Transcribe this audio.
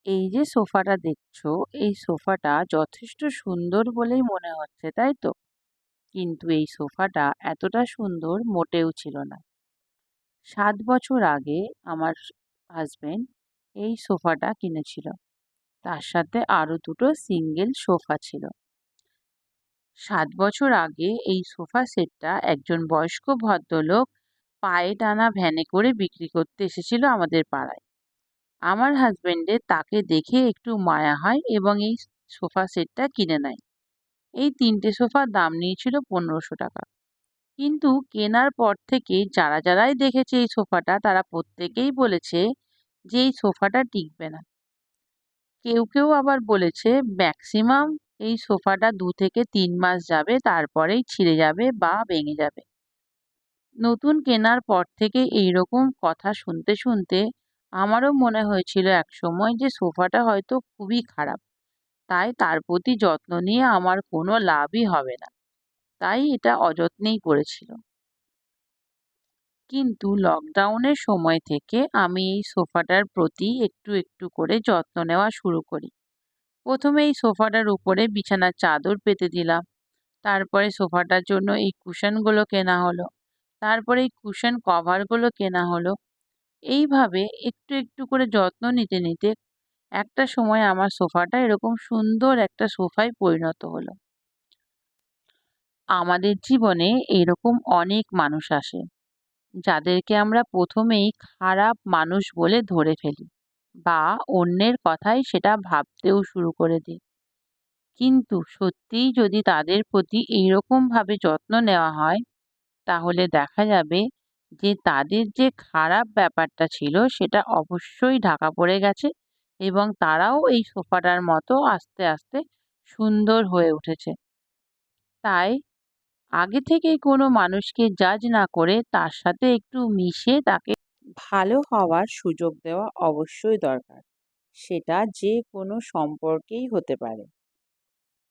এই যে সোফাটা দেখছো, এই সোফাটা যথেষ্ট সুন্দর বলেই মনে হচ্ছে, তাই তো? কিন্তু এই সোফাটা এতটা সুন্দর মোটেও ছিল না। ৭ বছর আগে আমার হাসবেন্ড এই সোফাটা কিনেছিল। তার সাথে আরো দুটো সিঙ্গেল সোফা ছিল। ৭ বছর আগে এই সোফা সেটটা একজন বয়স্ক ভদ্রলোক পায়ে টানা ভ্যানে করে বিক্রি করতে এসেছিল আমাদের পাড়ায়। আমার হাসবেন্ডের তাকে দেখে একটু মায়া হয় এবং এই সোফা সেটটা কিনে নেয়। এই ৩টে সোফার দাম নিয়েছিল ১৫০০ টাকা। কিন্তু কেনার পর থেকে যারাই দেখেছে এই সোফাটা তারা প্রত্যেকেই বলেছে যে এই সোফাটা টিকবে না। কেউ আবার বলেছে ম্যাক্সিমাম এই সোফাটা ২ থেকে ৩ মাস যাবে, তারপরেই ছিঁড়ে যাবে বা ভেঙে যাবে। নতুন কেনার পর থেকে এইরকম কথা শুনতে আমারও মনে হয়েছিল একসময় যে সোফাটা হয়তো খুবই খারাপ। তাই তার প্রতি যত্ন নিয়ে আমার কোনো লাভই হবে না। তাই এটা অযত্নেই পড়েছিল। কিন্তু লকডাউনের সময় থেকে আমি এই সোফাটার প্রতি একটু করে যত্ন নেওয়া শুরু করি। প্রথমে এই সোফাটার উপরে বিছানার চাদর পেতে দিলাম। তারপরে সোফাটার জন্য এই কুশনগুলো কেনা হলো। তারপরে এই কুশন কভারগুলো কেনা হলো। এইভাবে একটু করে যত্ন নিতে একটা সময় আমার সোফাটা এরকম সুন্দর একটা সোফায় পরিণত হলো। আমাদের জীবনে এরকম অনেক মানুষ আসে, যাদেরকে আমরা প্রথমেই খারাপ মানুষ বলে ধরে ফেলি বা অন্যের কথায় সেটা ভাবতেও শুরু করে দিই। কিন্তু সত্যিই যদি তাদের প্রতি এইরকমভাবে যত্ন নেওয়া হয়, তাহলে দেখা যাবে যে তাদের যে খারাপ ব্যাপারটা ছিল সেটা অবশ্যই ঢাকা পড়ে গেছে এবং তারাও এই সোফাটার মতো আস্তে সুন্দর হয়ে উঠেছে। তাই আগে থেকেই কোনো মানুষকে জাজ না করে তার সাথে একটু মিশে তাকে ভালো হওয়ার সুযোগ দেওয়া অবশ্যই দরকার। সেটা যে কোনো সম্পর্কেই হতে পারে।